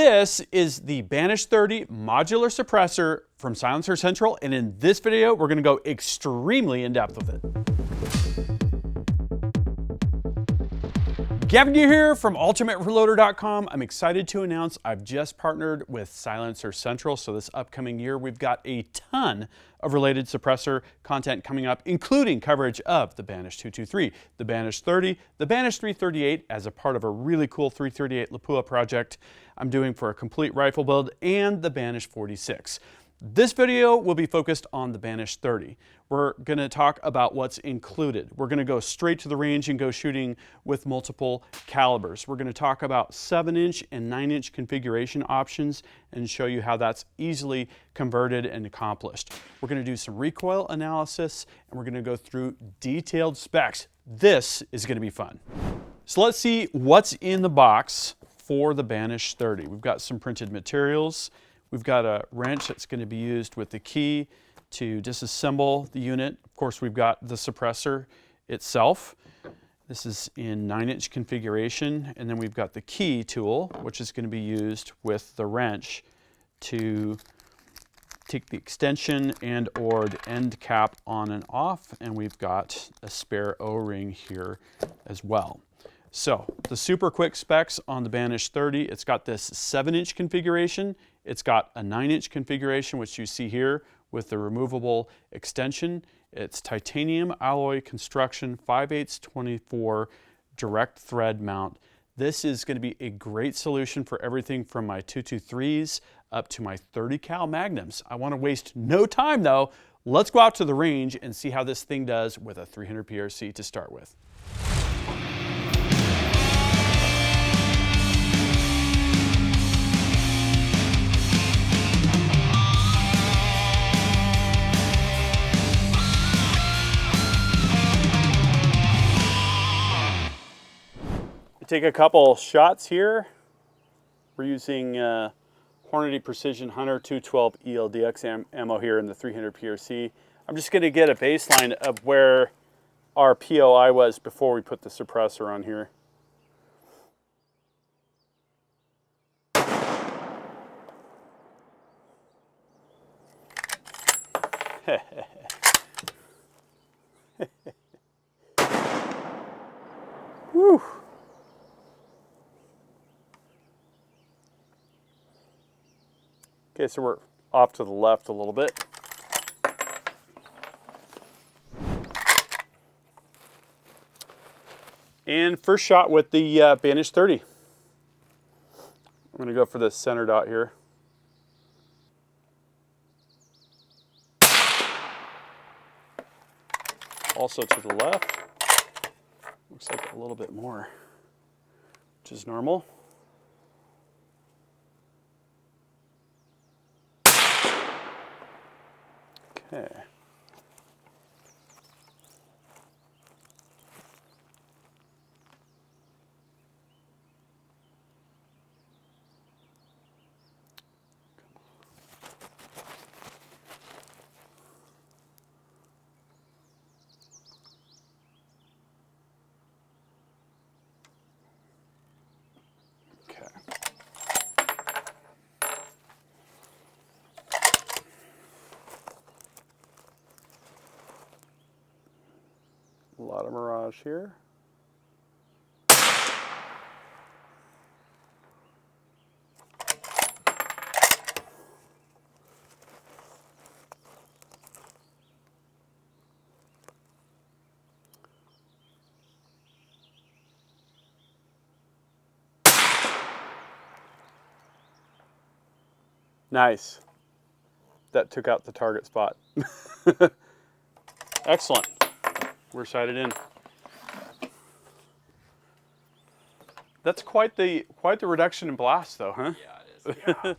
This is the BANISH 30 modular suppressor from Silencer Central, and in this video we're going to go extremely in depth with it. Gavin here from UltimateReloader.com. I'm excited to announce I've just partnered with Silencer Central, so this upcoming year we've got a ton of related suppressor content coming up, including coverage of the BANISH 223, the BANISH 30, the BANISH 338 as a part of a really cool 338 Lapua project I'm doing for a complete rifle build, and the BANISH 46. This video will be focused on the BANISH 30. We're going to talk about what's included. We're going to go straight to the range and go shooting with multiple calibers. We're going to talk about 7-inch and 9-inch configuration options and show you how that's easily converted and accomplished. We're going to do some recoil analysis, and we're going to go through detailed specs. This is going to be fun. So let's see what's in the box for the BANISH 30. We've got some printed materials. We've got a wrench that's going to be used with the key to disassemble the unit. Of course, we've got the suppressor itself. This is in 9-inch configuration. And then we've got the key tool, which is going to be used with the wrench to take the extension and or the end cap on and off. And we've got a spare O-ring here as well. So the super quick specs on the BANISH 30, it's got this 7-inch configuration. It's got a 9-inch configuration, which you see here with the removable extension. It's titanium alloy construction, 5/8 direct thread mount. This is going to be a great solution for everything from my 223s up to my 30 cal magnums. I want to waste no time though. Let's go out to the range and see how this thing does with a 300 PRC to start with. Take a couple shots here. We're using Hornady Precision Hunter 212 ELDX ammo here in the 300 PRC. I'm just going to get a baseline of where our POI was before we put the suppressor on here. Whew. Okay, so we're off to the left a little bit. And first shot with the BANISH 30. I'm going to go for the center dot here. Also to the left. Looks like a little bit more, which is normal. Okay. A lot of mirage here. Nice. That took out the target spot. Excellent. We're sighted in. That's quite the reduction in blast though, huh? Yeah, it is. Yeah.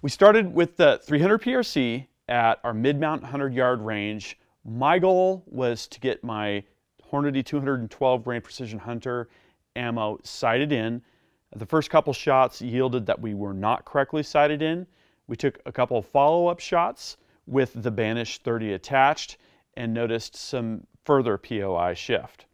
We started with the 300 PRC at our mid-mount 100-yard range. My goal was to get my Hornady 212 grain Precision Hunter ammo sighted in. The first couple shots yielded that we were not correctly sighted in. We took a couple follow-up shots with the BANISH 30 attached and noticed some further POI shift.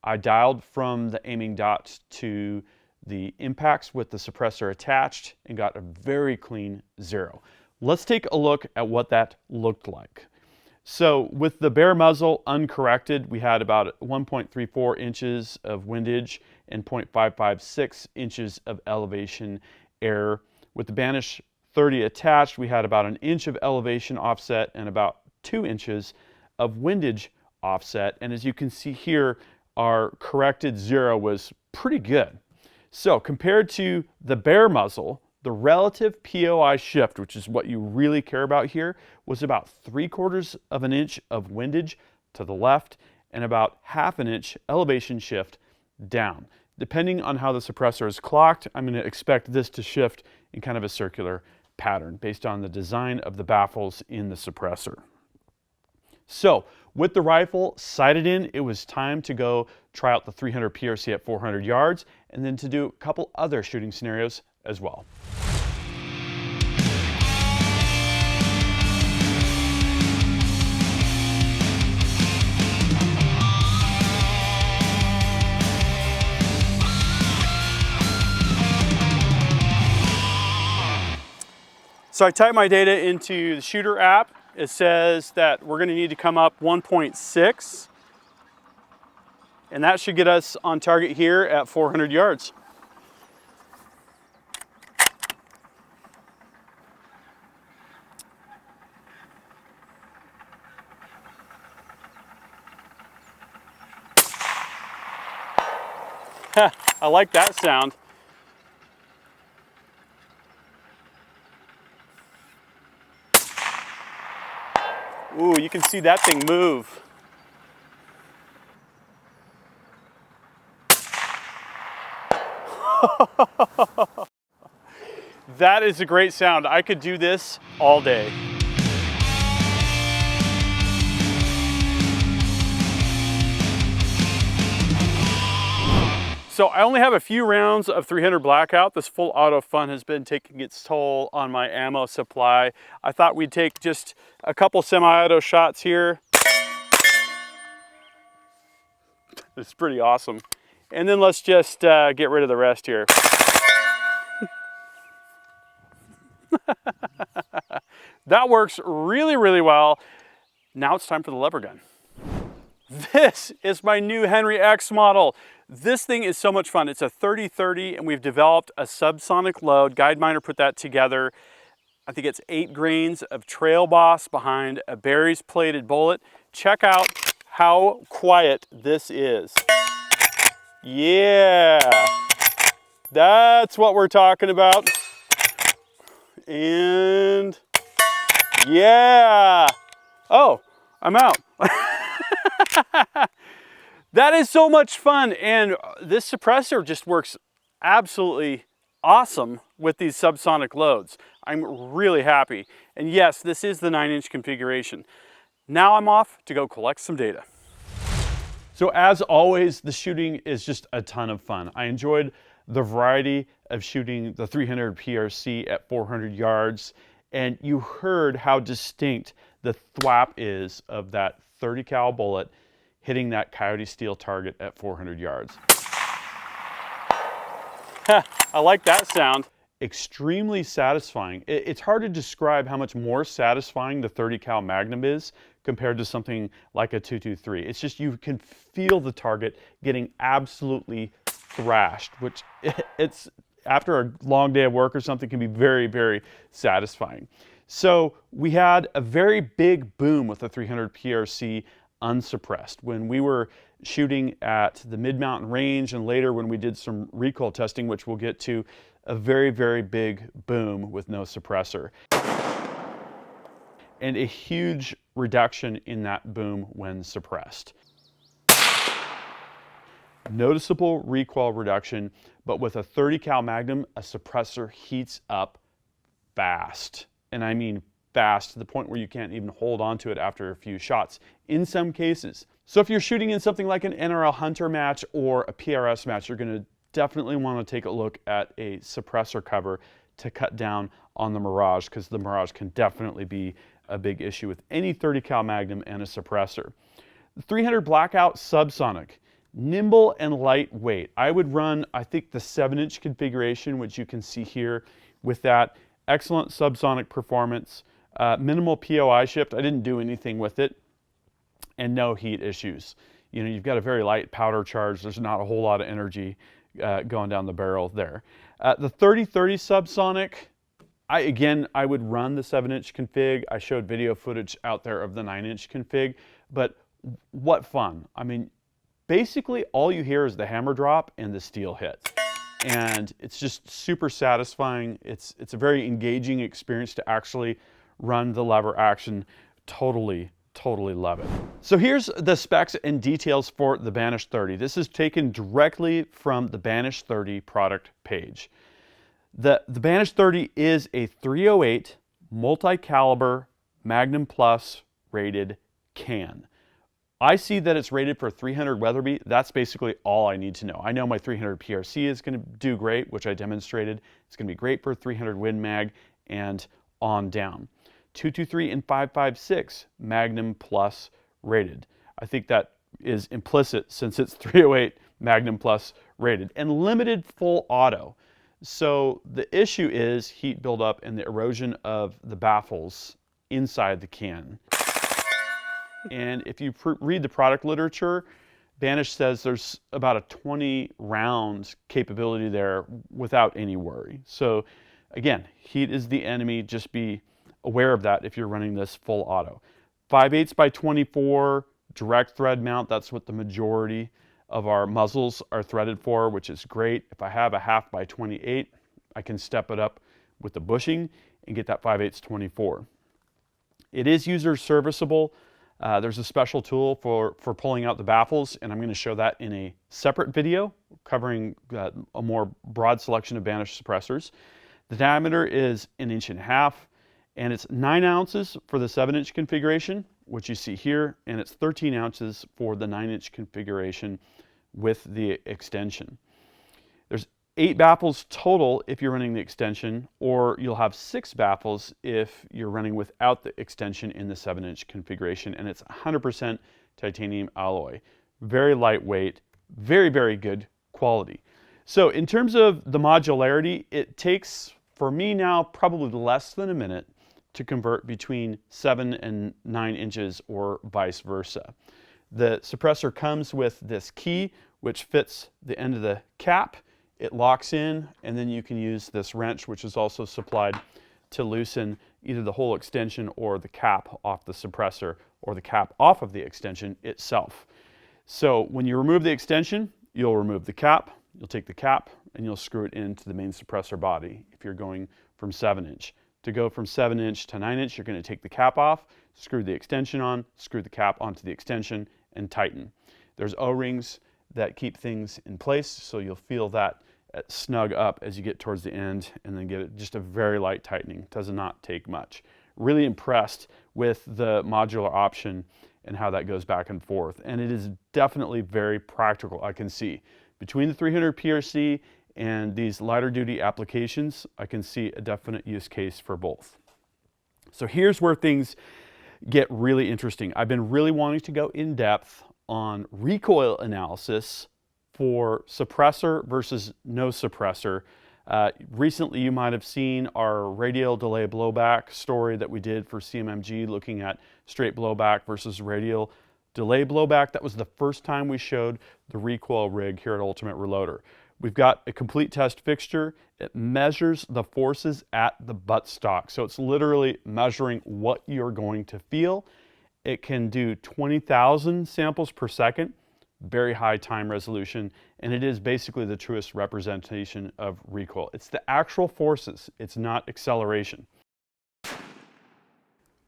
I dialed from the aiming dot to the impacts with the suppressor attached and got a very clean 0. Let's take a look at what that looked like. So with the bare muzzle uncorrected, we had about 1.34 inches of windage and 0.556 inches of elevation error. With the BANISH 30 attached, we had about an inch of elevation offset and about 2 inches of windage offset. And as you can see here, our corrected 0 was pretty good. So compared to the bare muzzle, the relative POI shift, which is what you really care about here, was about 3/4 of an inch of windage to the left and about 1/2 inch elevation shift down. Depending on how the suppressor is clocked, I'm going to expect this to shift in kind of a circular pattern based on the design of the baffles in the suppressor. So with the rifle sighted in, it was time to go try out the 300 PRC at 400 yards and then to do a couple other shooting scenarios as well. So I typed my data into the shooter app. It says that we're going to need to come up 1.6, and that should get us on target here at 400 yards. I like that sound. Ooh, you can see that thing move. That is a great sound. I could do this all day. So I only have a few rounds of 300 Blackout. This full auto fun has been taking its toll on my ammo supply. I thought we'd take just a couple semi-auto shots here. It's pretty awesome. And then let's just get rid of the rest here. That works really, really well. Now it's time for the lever gun. This is my new Henry X model. This thing is so much fun. It's a 30-30 and we've developed a subsonic load. Guideminder put that together. I think it's 8 grains of Trail Boss behind a berries plated bullet. Check out how quiet this is. Yeah, that's what we're talking about. And yeah, oh, I'm out. That is so much fun, and this suppressor just works absolutely awesome with these subsonic loads. I'm really happy. And yes, this is the 9-inch configuration. Now I'm off to go collect some data. So as always, the shooting is just a ton of fun. I enjoyed the variety of shooting the 300 PRC at 400 yards, and you heard how distinct the thwap is of that 30 cal bullet hitting that coyote steel target at 400 yards. I like that sound. Extremely satisfying. It's hard to describe how much more satisfying the 30 cal Magnum is compared to something like a 223. It's just you can feel the target getting absolutely thrashed, which it's after a long day of work or something can be very, very satisfying. So we had a very big boom with the 300 PRC unsuppressed. When we were shooting at the mid-mountain range and later when we did some recoil testing, which we'll get to, a very, very big boom with no suppressor. And a huge reduction in that boom when suppressed. Noticeable recoil reduction, but with a 30 cal Magnum, a suppressor heats up fast. And I mean fast to the point where you can't even hold on to it after a few shots in some cases. So if you're shooting in something like an NRL Hunter match or a PRS match, you're going to definitely want to take a look at a suppressor cover to cut down on the Mirage, because the Mirage can definitely be a big issue with any 30 cal Magnum and a suppressor. The 300 Blackout subsonic. nimble and lightweight. I would run, I think, the 7-inch configuration, which you can see here with that. Excellent subsonic performance, minimal POI shift. I didn't do anything with it, and no heat issues. You know, you've got a very light powder charge. There's not a whole lot of energy going down the barrel there. The 30-30 subsonic, I would run the 7-inch config. I showed video footage out there of the 9-inch config, but what fun. I mean, basically all you hear is the hammer drop and the steel hit. And it's just super satisfying. It's a very engaging experience to actually run the lever action. Totally love it. So here's the specs and details for the BANISH 30. This is taken directly from the BANISH 30 product page. The BANISH 30 is a .308 multi-caliber Magnum Plus rated can. I see that it's rated for 300 Weatherby. That's basically all I need to know. I know my 300 PRC is going to do great, which I demonstrated. It's going to be great for 300 Win Mag and on down. 223 and 5.56 Magnum Plus rated. I think that is implicit since it's 308 Magnum Plus rated and limited full auto. So the issue is heat buildup and the erosion of the baffles inside the can. And if you read the product literature, BANISH says there's about a 20 round capability there without any worry. So again, heat is the enemy. Just be aware of that if you're running this full auto. 5/8 by 24 direct thread mount. That's what the majority of our muzzles are threaded for, which is great. If I have a 1/2 by 28, I can step it up with the bushing and get that 5/8 24. It is user serviceable. There's a special tool for pulling out the baffles, and I'm going to show that in a separate video covering a more broad selection of BANISH suppressors. The diameter is 1.5 inches, and it's 9 ounces for the 7-inch configuration, which you see here, and it's 13 ounces for the 9-inch configuration with the extension. There's 8 baffles total if you're running the extension, or you'll have 6 baffles if you're running without the extension in the 7-inch configuration, and it's 100% titanium alloy. Very lightweight, very good quality. So in terms of the modularity, it takes, for me now, probably less than a minute to convert between 7 and 9 inches or vice versa. The suppressor comes with this key, which fits the end of the cap. It locks in, and then you can use this wrench, which is also supplied, to loosen either the whole extension or the cap off the suppressor, or the cap off of the extension itself. So when you remove the extension, you'll remove the cap, you'll take the cap, and you'll screw it into the main suppressor body if you're going from 7-inch. To go from 7-inch to 9-inch, you're going to take the cap off, screw the extension on, screw the cap onto the extension, and tighten. There's O-rings that keep things in place, so you'll feel that snug up as you get towards the end, and then get just a very light tightening. Does not take much. Really impressed with the modular option and how that goes back and forth. And it is definitely very practical. I can see between the 300 PRC and these lighter duty applications, I can see a definite use case for both. So here's where things get really interesting. I've been really wanting to go in depth on recoil analysis for suppressor versus no suppressor. Recently you might have seen our radial delay blowback story that we did for CMMG, looking at straight blowback versus radial delay blowback. That was the first time we showed the recoil rig here at Ultimate Reloader. We've got a complete test fixture. It measures the forces at the buttstock. So it's literally measuring what you're going to feel. It can do 20,000 samples per second, very high time resolution, and it is basically the truest representation of recoil. It's the actual forces, it's not acceleration.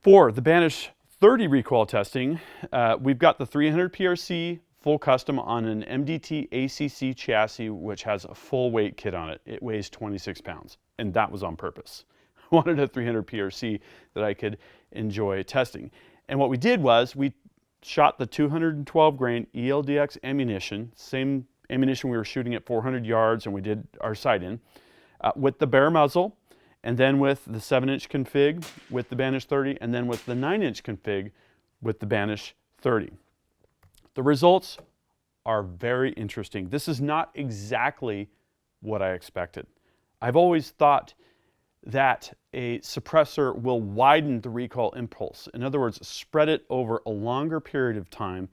For the BANISH 30 recoil testing, we've got the 300 PRC full custom on an MDT ACC chassis, which has a full weight kit on it. It weighs 26 pounds, and that was on purpose. I wanted a 300 PRC that I could enjoy testing. And what we did was we shot the 212 grain ELDX ammunition, same ammunition we were shooting at 400 yards and we did our sight in, with the bare muzzle, and then with the 7-inch config with the BANISH 30, and then with the 9-inch config with the BANISH 30. The results are very interesting. This is not exactly what I expected. I've always thought that a suppressor will widen the recoil impulse. In other words, spread it over a longer period of time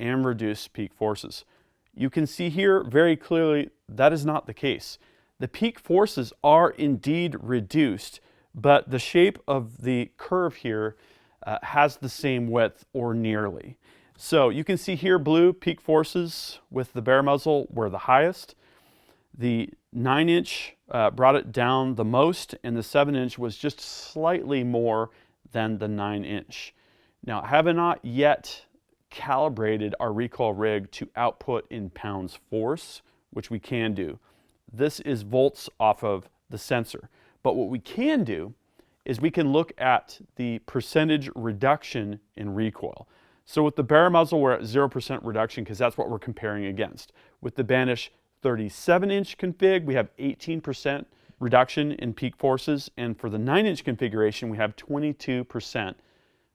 and reduce peak forces. You can see here very clearly that is not the case. The peak forces are indeed reduced, but the shape of the curve here has the same width or nearly. So you can see here blue peak forces with the bare muzzle were the highest. The 9-inch brought it down the most, and the 7-inch was just slightly more than the 9-inch. Now, I have not yet calibrated our recoil rig to output in pounds force, which we can do. This is volts off of the sensor. But what we can do is we can look at the percentage reduction in recoil. So with the bare muzzle, we're at 0% reduction because that's what we're comparing against. With the BANISH 37-inch config, we have 18% reduction in peak forces, and for the 9-inch configuration, we have 22%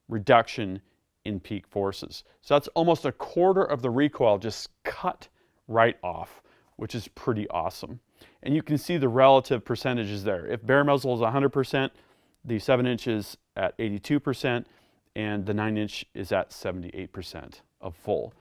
reduction in peak forces. So that's almost a quarter of the recoil just cut right off, which is pretty awesome. And you can see the relative percentages there. If bare muzzle is 100%, the 7-inch is at 82%, and the 9-inch is at 78% of full.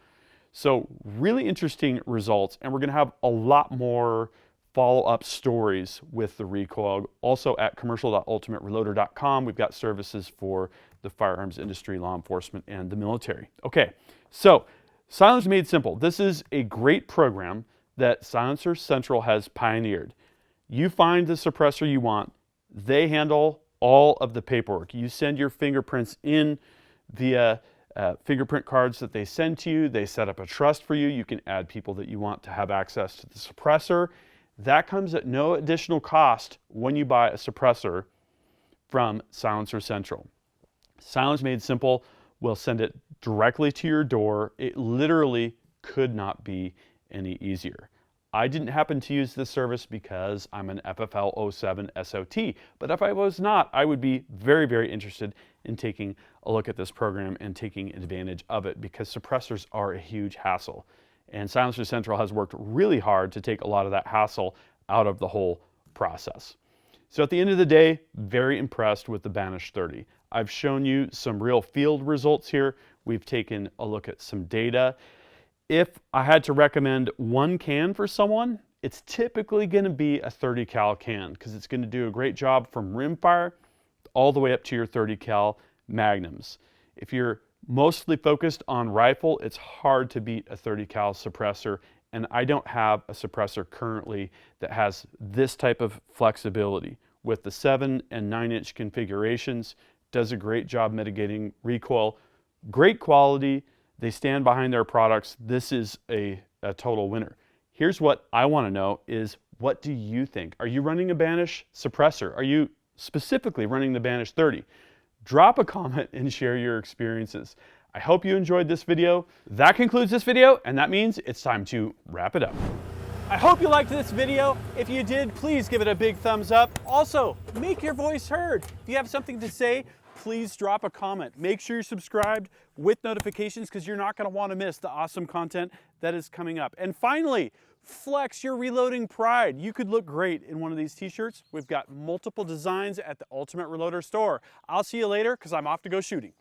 So really interesting results, and we're going to have a lot more follow-up stories with the recoil. Also at commercial.ultimatereloader.com, we've got services for the firearms industry, law enforcement, and the military. Okay, so Silence Made Simple. This is a great program that Silencer Central has pioneered. You find the suppressor you want. They handle all of the paperwork. You send your fingerprints in via fingerprint cards that they send to you. They set up a trust for you. You can add people that you want to have access to the suppressor. That comes at no additional cost when you buy a suppressor from Silencer Central. Silence Made Simple will send it directly to your door. It literally could not be any easier. I didn't happen to use this service because I'm an FFL 07 SOT, but if I was not, I would be very, very interested in taking a look at this program and taking advantage of it because suppressors are a huge hassle. And Silencer Central has worked really hard to take a lot of that hassle out of the whole process. So at the end of the day, very impressed with the BANISH 30. I've shown you some real field results here. We've taken a look at some data. If I had to recommend one can for someone, it's typically going to be a 30 cal can because it's going to do a great job from rimfire all the way up to your 30 cal magnums. If you're mostly focused on rifle, it's hard to beat a 30 cal suppressor, and I don't have a suppressor currently that has this type of flexibility. With the 7 and 9-inch configurations, does a great job mitigating recoil, great quality. They stand behind their products. This is a total winner. Here's what I want to know is, what do you think? Are you running a BANISH suppressor? Are you specifically running the BANISH 30? Drop a comment and share your experiences. I hope you enjoyed this video. That concludes this video, and that means it's time to wrap it up. I hope you liked this video. If you did, please give it a big thumbs up. Also, make your voice heard. If you have something to say, please drop a comment. Make sure you're subscribed with notifications because you're not going to want to miss the awesome content that is coming up. And finally, flex your reloading pride. You could look great in one of these t-shirts. We've got multiple designs at the Ultimate Reloader store. I'll see you later because I'm off to go shooting.